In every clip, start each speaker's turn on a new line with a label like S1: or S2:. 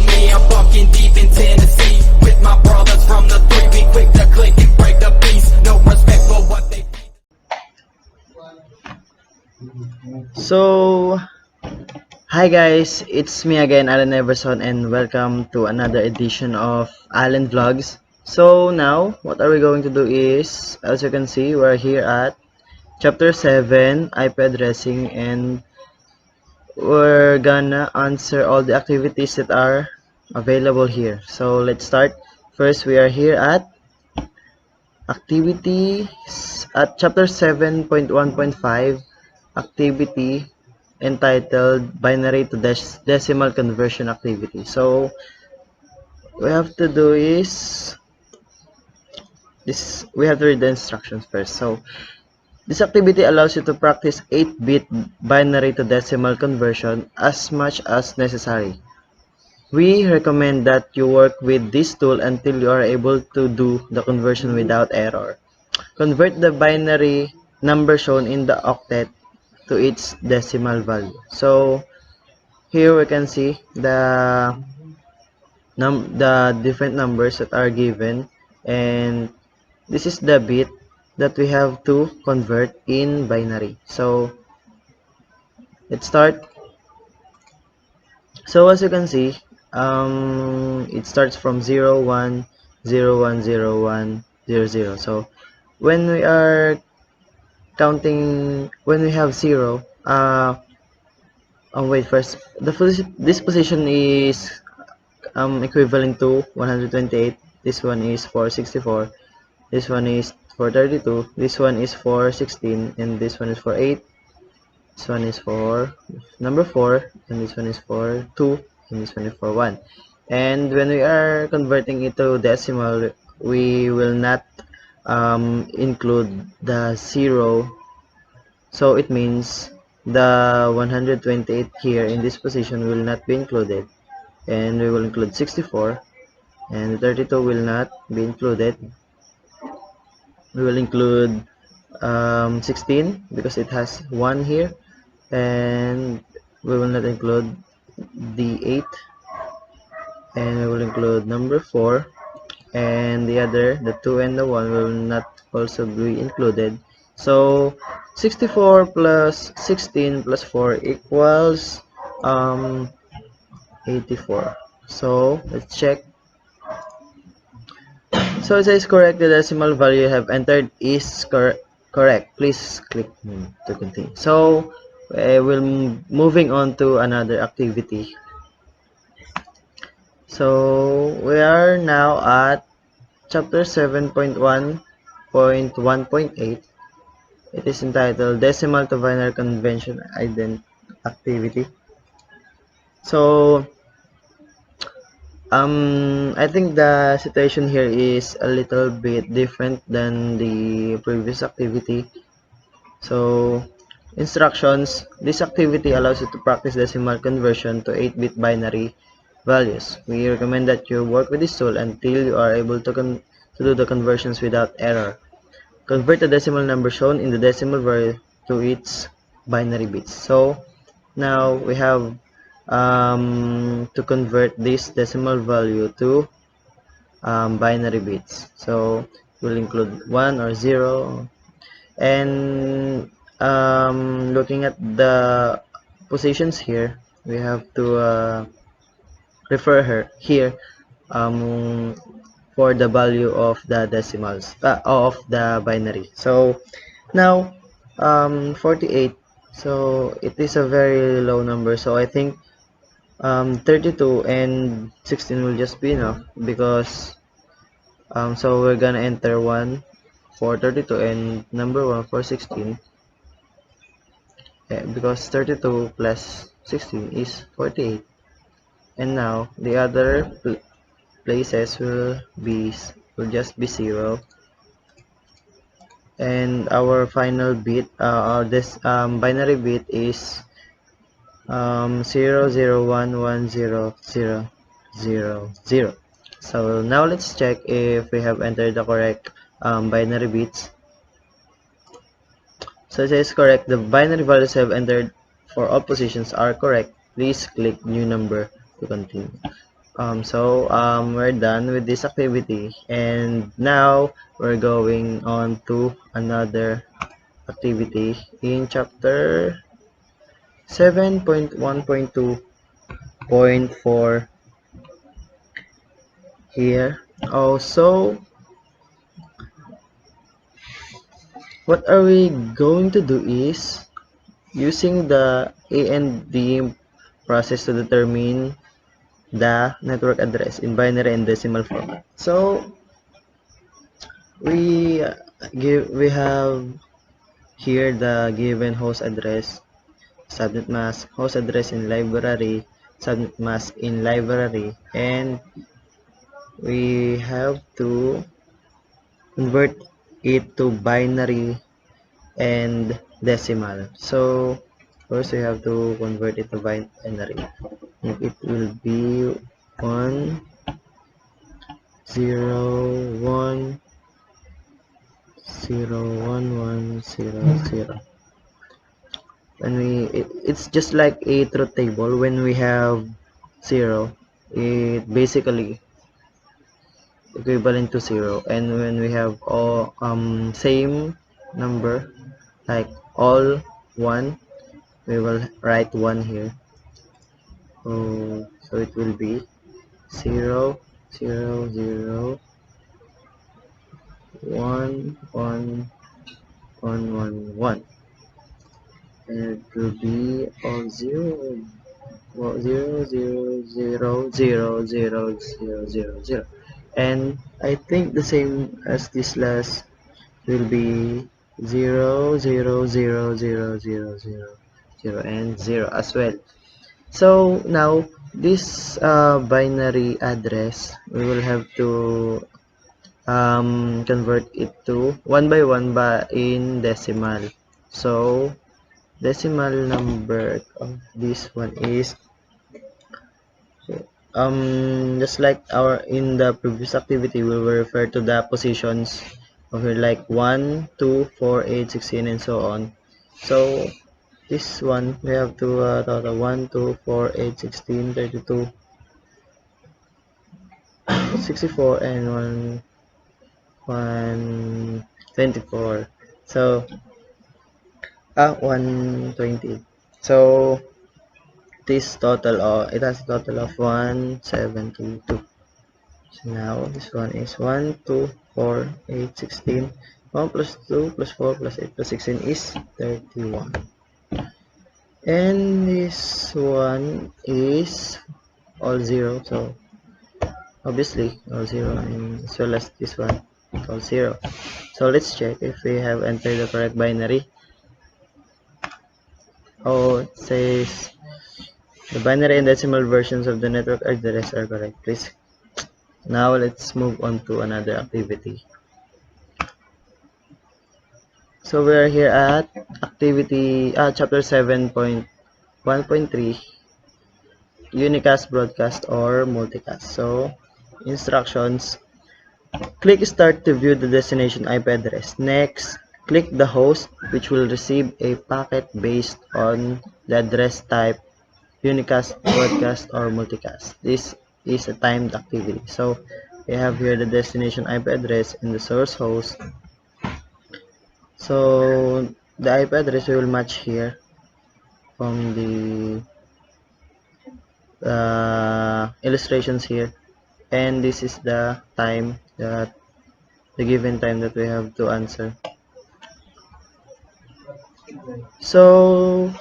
S1: me, I'm fucking deep in Tennessee with my brothers from the 3. We quick to click and break the peace. No respect for what they.
S2: So, hi guys, it's me again, Alan Everson, and welcome to another edition of Alan Vlogs. So now, what are we going to do is, as you can see, we're here at Chapter 7, IP addressing, and we're gonna answer all the activities that are available here. So let's start. First, we are here at activities at Chapter 7.1.5, activity entitled binary to decimal conversion activity. So we have to do is this. We have to read the instructions first. So this activity allows you to practice 8-bit binary to decimal conversion as much as necessary. We recommend that you work with this tool until you are able to do the conversion without error. Convert the binary number shown in the octet to its decimal value. So here we can see the different numbers that are given, and this is the bit that we have to convert in binary. So let's start. So as you can see, it starts from 0 1 0 1 0 1 0 0. So when we are counting, when we have 0, wait, first, this position is equivalent to 128. This one is 464. This one is 432. This one is 416, and this one is for 8. This one is for number 4, and this one is for 2, and this one is for 1. And when we are converting it to decimal, we will not include the 0. So it means the 128 here in this position will not be included, and we will include 64, and 32 will not be included. We will include 16 because it has 1 here, and we will not include the 8, and we will include number 4, and the 2 and the 1 will not also be included. So 64 plus 16 plus 4 equals 84. So let's check. So it says correct, the decimal value you have entered is correct. Please click to continue. So we'll moving on to another activity. So we are now at chapter 7.1.1.8. It is entitled Decimal to Binary Conversion Activity. So I think the situation here is a little bit different than the previous activity. So instructions: this activity allows you to practice decimal conversion to 8-bit binary values. We recommend that you work with this tool until you are able to do the conversions without error. Convert the decimal number shown in the decimal value to its binary bits. So now we have to convert this decimal value to binary bits. So we'll include 1 or 0, and looking at the positions here, we have to refer her here for the value of the decimals of the binary. So now 48, so it is a very low number, so I think 32 and 16 will just be enough, because so we're gonna enter 1 for 32 and number 1 for 16, because 32 plus 16 is 48, and now the other places will just be 0, and our final bit or this binary bit is 0 0 1 1 0 0 0 0. So now let's check if we have entered the correct binary bits. So it says correct, the binary values have entered for all positions are correct. Please click new number to continue. We're done with this activity, and now we're going on to another activity in chapter 7.1.2.4 here. Also, what are we going to do is using the A and D process to determine the network address in binary and decimal format. So we have here the given host address, subnet mask, host address in library, subnet mask in library, and we have to convert it to binary and decimal. So first we have to convert it to binary. It will be 1 0 1 0 1 1 0 0. When it's just like a truth table. When we have 0, it basically equivalent to 0, and when we have all same number like all 1, we will write 1 here. So it will be 0 0 0 1 1 1 1 1, and it will be all 0 0 0 0 0 0 0 0 0, and I think the same as this last will be 0 0 0 0 0 0 0 and 0 as well. So now this binary address, we will have to convert it to 1 by 1 in decimal. So decimal number of this one is just like our in the previous activity, we will refer to the positions of here like 1 2 4 8 16 and so on. So this one we have to total 1 2 4 8 16 32 64 and 124. So 120. So this total, it has a total of 172. So now this one is 1 2 4 8 16. 1 plus 2 plus 4 plus 8 plus 16 is 31. And this one is all 0. So obviously all 0, and as well as this one all 0. So let's check if we have entered the correct binary. It says the binary and decimal versions of the network address are correct. Please. Now let's move on to another activity. So we are here at activity chapter 7.1.3, unicast, broadcast, or multicast. So instructions: click start to view the destination IP address. Next, click the host, which will receive a packet based on the address type, unicast, broadcast, or multicast. This is a timed activity. So we have here the destination IP address and the source host. So the IP address will match here from the illustrations here, and this is the time, that the given time that we have to answer. So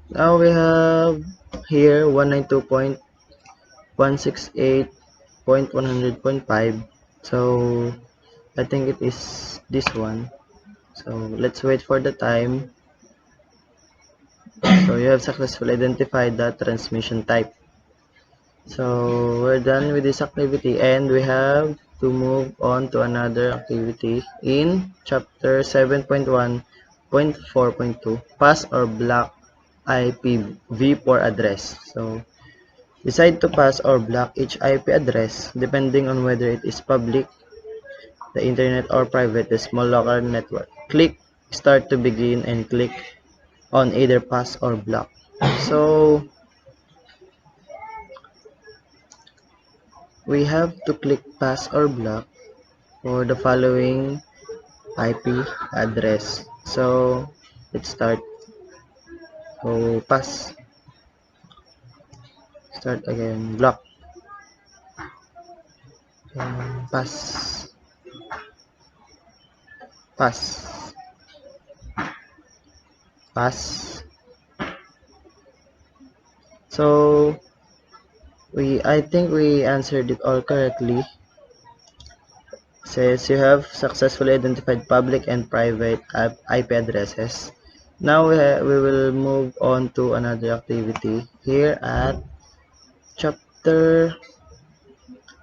S2: now we have here 192.168.100.5. So I think it is this one. So let's wait for the time. So you have successfully identified the transmission type. So we're done with this activity, and we have to move on to another activity in chapter 7.1.4.2, pass or block IPv4 address. So decide to pass or block each IP address depending on whether it is public, the internet, or private, the small local network. Click start to begin and click on either pass or block. So we have to click pass or block for the following IP address. So let's start. So pass, start again, block, pass, pass, pass. So I think we answered it all correctly. Says you have successfully identified public and private IP addresses. Now we will move on to another activity here at chapter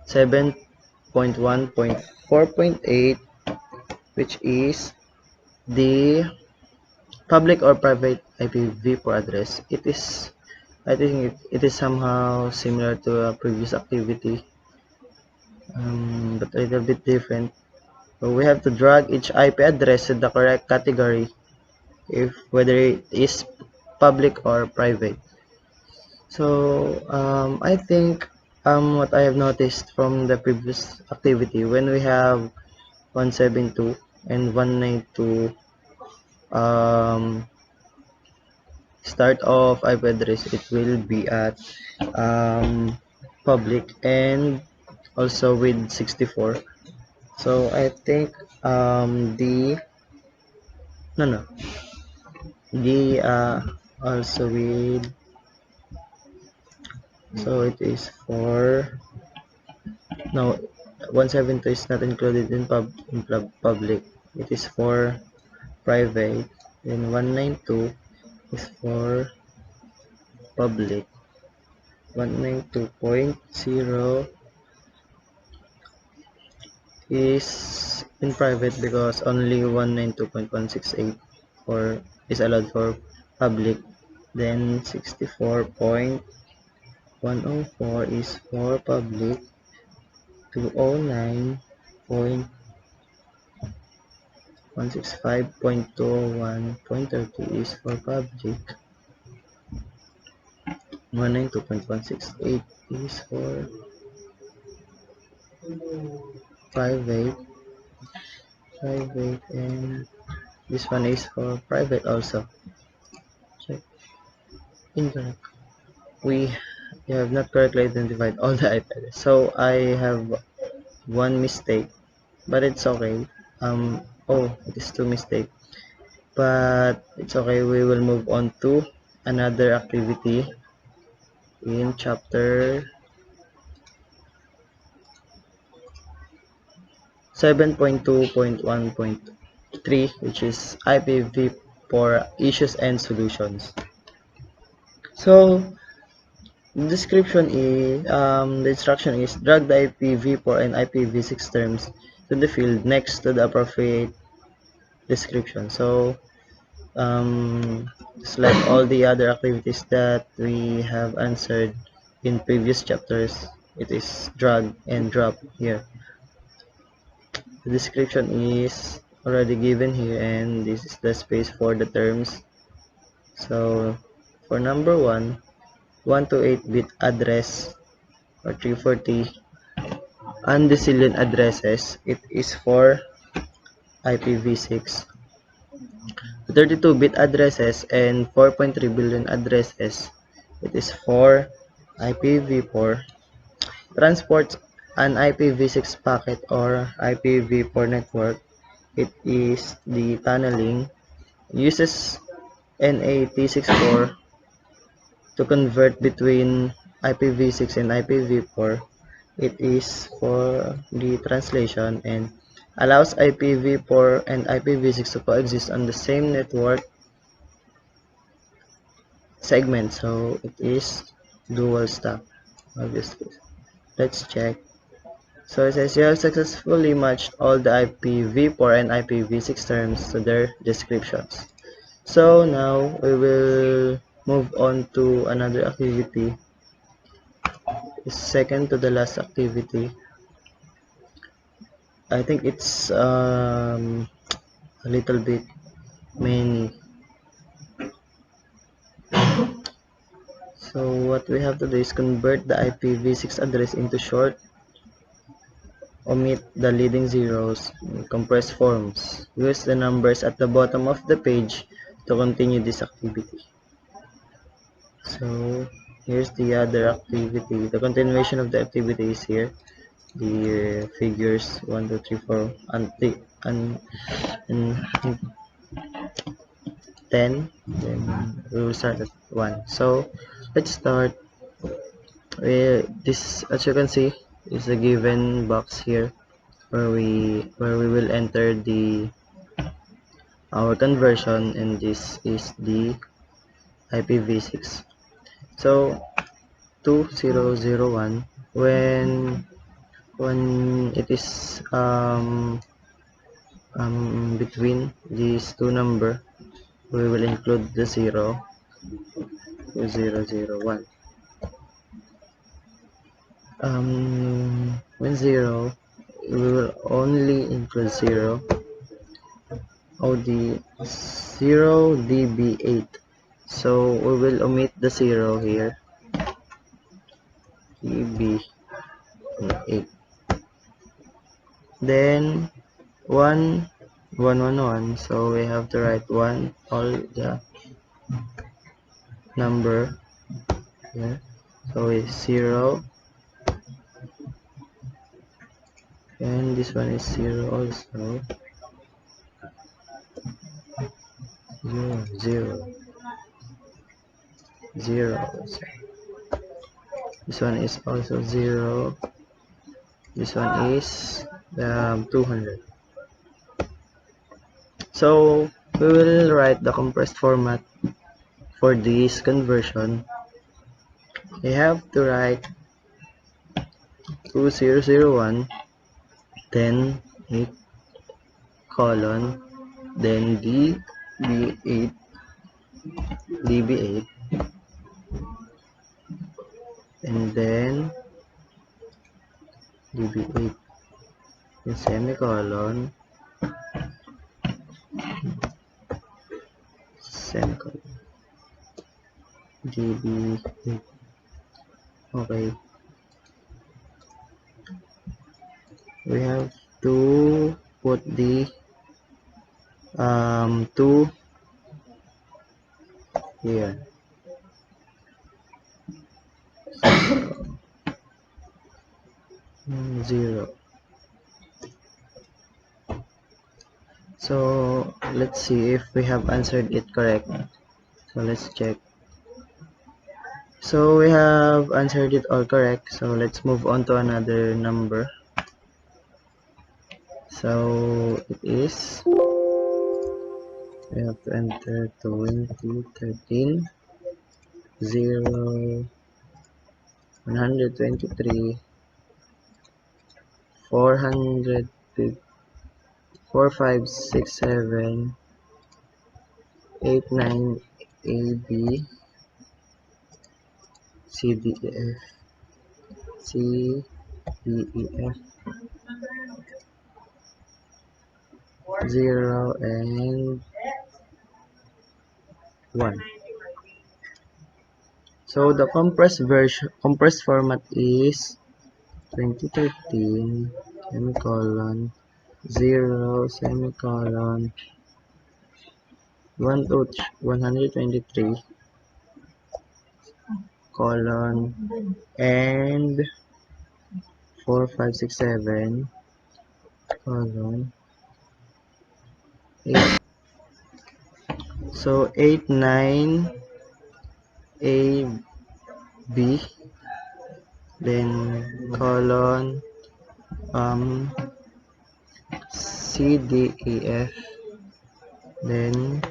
S2: 7.1.4.8, which is the public or private IPv4 address. I think it is somehow similar to a previous activity, but a little bit different. So we have to drag each IP address to the correct category, if whether it is public or private. So I think what I have noticed from the previous activity, when we have 172 and 192 start of IP address, it will be at public and also with 64. So I think the also with, so it is for, no, 172 is not included in public, it is for private, and 192 is for public. 192.0 is in private because only 192.168 for is allowed for public. Then 64.104 is for public. 209.165.201.30 is for public. 192.168 is for private, and this one is for private also. Check. Incorrect. We have not correctly identified all the IP address, so I have one mistake, but it's okay. It is two mistakes, but it's okay. We will move on to another activity in chapter 7.2.1.3, which is IPv4 issues and solutions. So the description is, the instruction is drag the IPv4 and IPv6 terms to the field next to the appropriate description. So just like all the other activities that we have answered in previous chapters, it is drag and drop here. The description is already given here, and this is the space for the terms. So for number 1, 128-bit address or 340 undecillion addresses, it is for IPv6. 32-bit addresses and 4.3 billion addresses, it is for IPv4. Transports an IPv6 packet or IPv4 network, it is the tunneling. Uses NAT64 to convert between IPv6 and IPv4, it is for the translation, and allows IPv4 and IPv6 to coexist on the same network segment. So it is dual stack, obviously. Let's check. So it says you have successfully matched all the IPv4 and IPv6 terms to their descriptions. So now we will move on to another activity, second to the last activity. I think it's a little bit many. So what we have to do is convert the IPv6 address into short omit the leading zeros, compress forms. Use the numbers at the bottom of the page to continue this activity. So here's the other activity. The continuation of the activity is here. The figures 1, 2, 3, 4, and 10. Then we will start at 1. So let's start. This, as you can see, is a given box here where we will enter the our conversion, and this is the IPv6. So 2001, when it is between these two number, we will include the 2001. When 0, we will only include 0. the 0 db8, so we will omit the 0 here. db8. Then 1 1 1 1, so we have to write 1 all the number here. So it's 0, and this one is 0 also. 0 0 also. This one is also 0. This one is 200. So we will write the compressed format for this conversion. We have to write 2001, then 8 colon, then db8, and then db8, then semicolon, db8. Okay, we have to put the 2 here. 0. So let's see if we have answered it correct. So let's check. So we have answered it all correct. So let's move on to another number. So it is, we have to enter 2013 0 123 400 4567 89 AB CDEF CDEF 0 and 1. So the compressed format is 2013 semicolon 0 semicolon 123 colon and 4567 colon 8. So 89 AB, then colon CDEF, then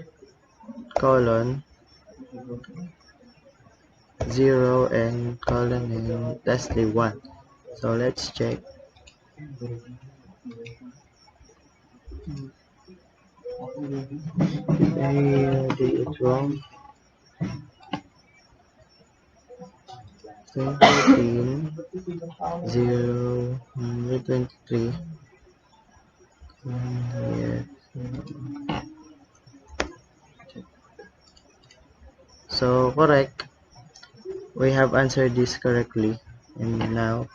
S2: colon 0 and colon and lastly 1. So let's check. Did I do it wrong? 2013 0 123 here. So correct, we have answered this correctly, and now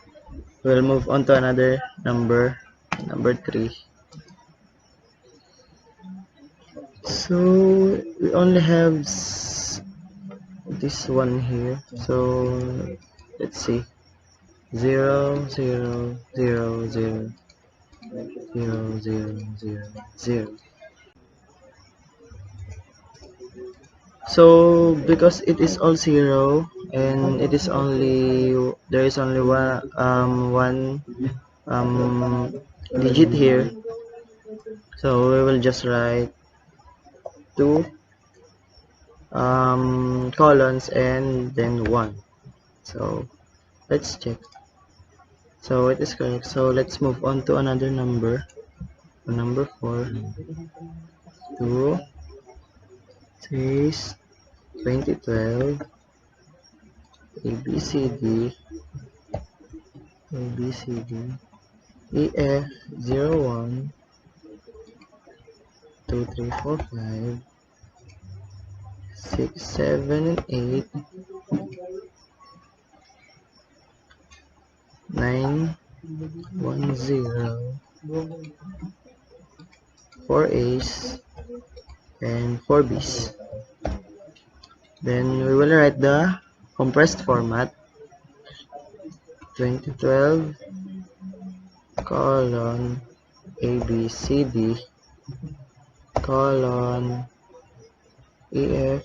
S2: We'll move on to another number 3. So we only have this one here. So let's see. 0 0 0 0 0 0 0 0. So because it is all 0 and it is only there is only one digit here, so we will just write 2 colons and then 1. So let's check. So it is correct. So let's move on to another number. Number 4. 2 6 2012 ABCD EF 01 2 3 4 5 6 7 and 8 9 1 0 4 A's and 4 B's. Then we will write the compressed format. 2012 colon ABCD colon EF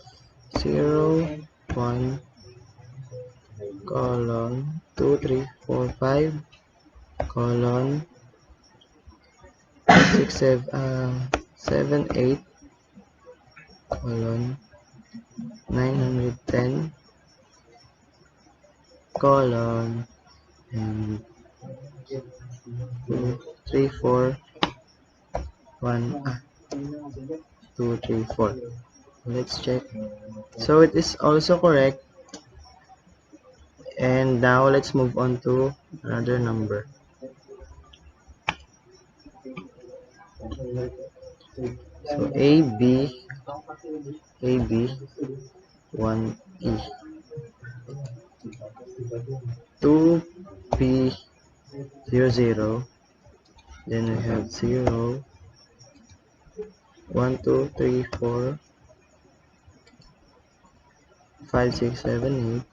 S2: 01 colon 2 3 4 5 colon 6 7 8 colon 910 colon and 2 3 4 1 2 3 4. Let's check. So it is also correct. And now let's move on to another number. So AB 1E 2B 0 then we have 0 1 2 3 4 5 6 7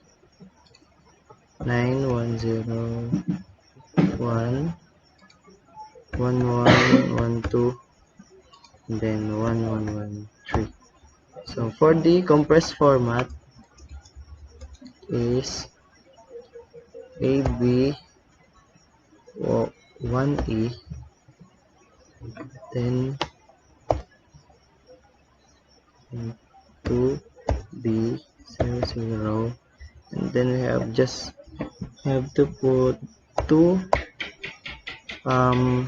S2: 8 9 1 0 1 1 1 1 2 and then 1 1 1 3. So for the compressed format is AB 1E then 2B 0 and then we have to put two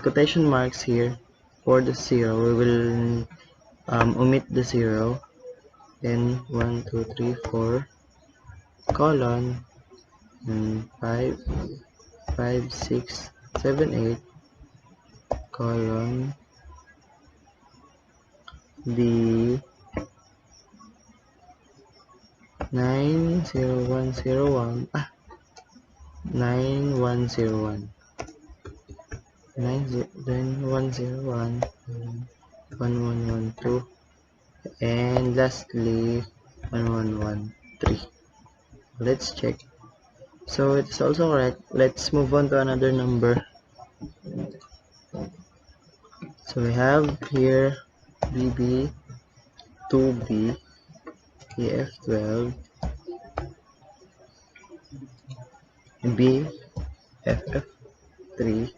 S2: quotation marks here for the 0. We will omit the 0. Then 1 2 3 4 colon and 5 5 6 7 8 colon the 90101 9101 then 101 1112 and lastly 1113. Let's check. So it's also correct. Let's move on to another number. So we have here BB 2B EF 12 B FF 3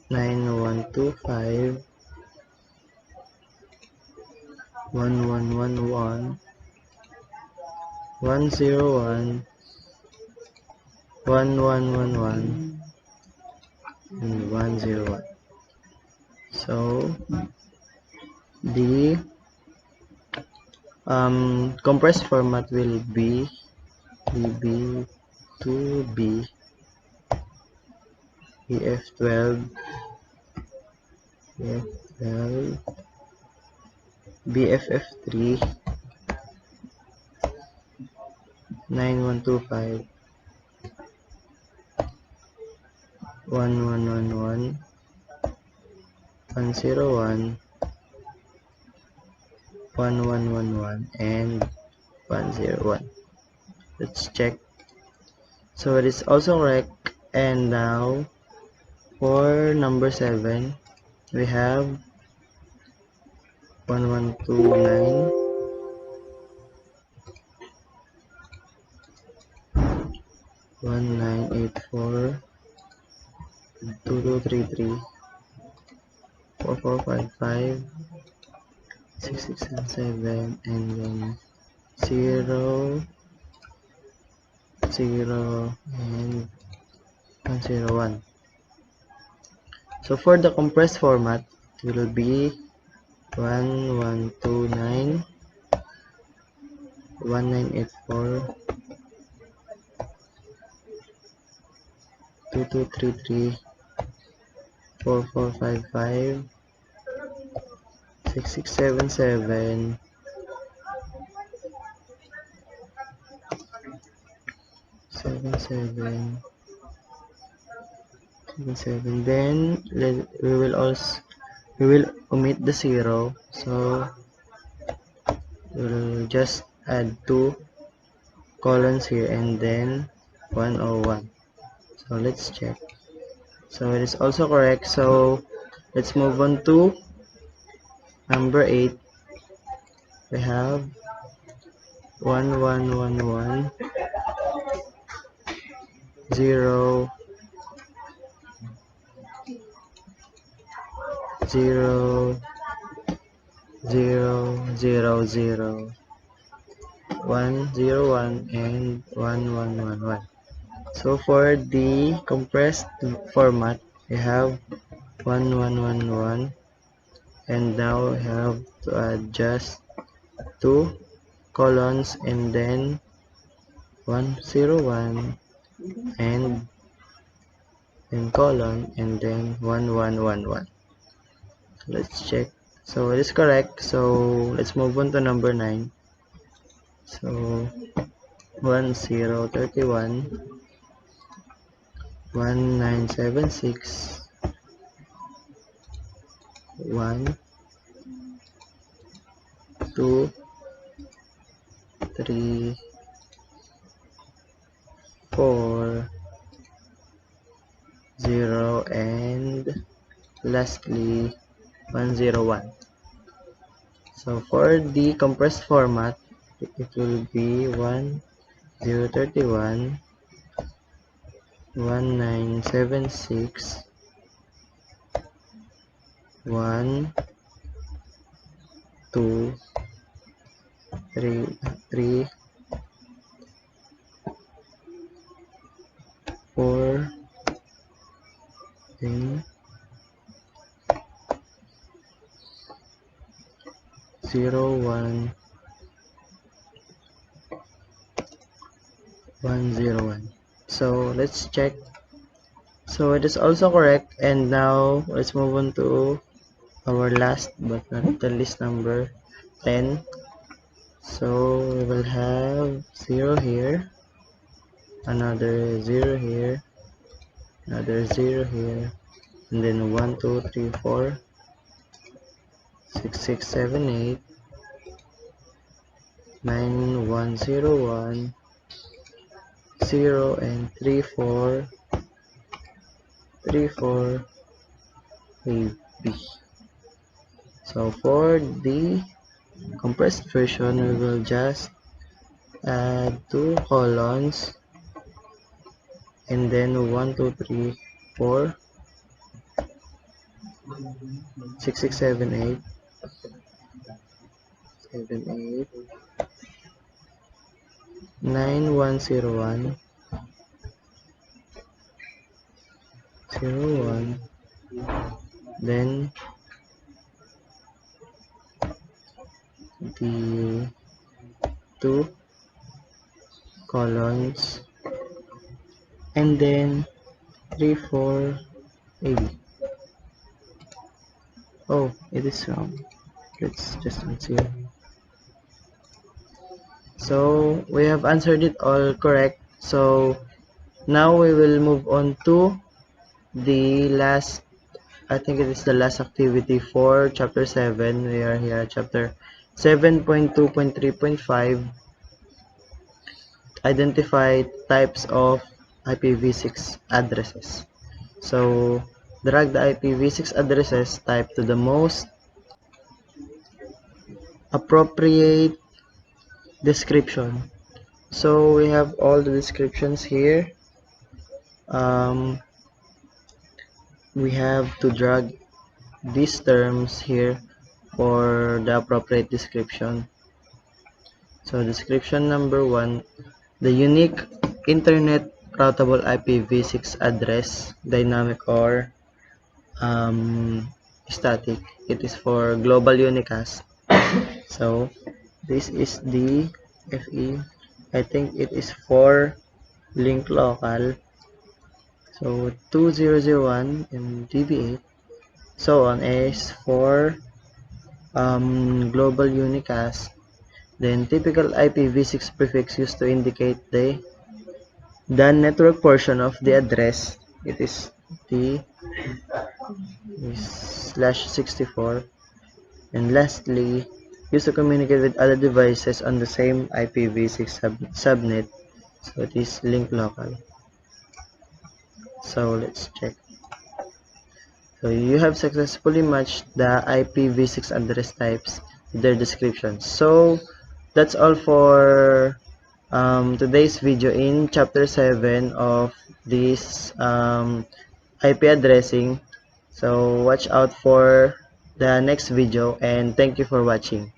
S2: 9125 1111 101 1111 and 101. So the compressed format will be BB2B EF12 BFF3 9125 1111 101 1111 and 101. Let's check. So it is also correct. And now for number 7 we have 1129 1984 2233 4455 6677 and then 0 0 and 101. So for the compressed format, it will be 1129 1984 2233 4455 6677 77 77. Then we will omit the 0, so we'll just add 2 colons here and then 101. So let's check. So it is also correct. So let's move on to number 8. We have 1111 0 0 0 0 0 101 and 1111. So for the compressed format, we have 1111 and now we have to add just 2 colons and then 101 and then colon and then 1111. Let's check. So it is correct. So let's move on to number 9. So 1031 1976 1 2 3 4 0 and lastly 101. So for the compressed format, it will be 1031 1976 1 2 3 4 then 01 101. So let's check. So it is also correct. And now let's move on to our last but not the least number 10. So we will have 0 here, another 0 here, another 0 here, and then 1 2 3 4 6 6 7 8 9 1 0 1 0 and 3 4 3 4 A B. So for the compressed version, we will just add 2 colons and then 1 2 3 4 6 6 7 8 7 8 9 1 0 1 0 1, then the 2 colons and then 3 4 A B. Oh, it is wrong. Let's just answer. So we have answered it all correct. So now we will move on to the last, I think it is the last activity for chapter 7. We are here at chapter 7.2.3.5. Identify types of IPv6 addresses. So drag the IPv6 addresses type to the most appropriate description. So we have all the descriptions here. We have to drag these terms here for the appropriate description. So description number 1, the unique internet routable IPv6 address, dynamic or static. It is for global unicast. So this is the FE. I think it is for link local. So 2001 and DB8, so on, is for global unicast. Then typical IPv6 prefix used to indicate the network portion of the address. It is the /64. And lastly, used to communicate with other devices on the same IPv6 subnet. So it is link local. So let's check. So you have successfully matched the IPv6 address types with their descriptions. So that's all for today's video in chapter 7 of this IP addressing. So watch out for the next video, and thank you for watching.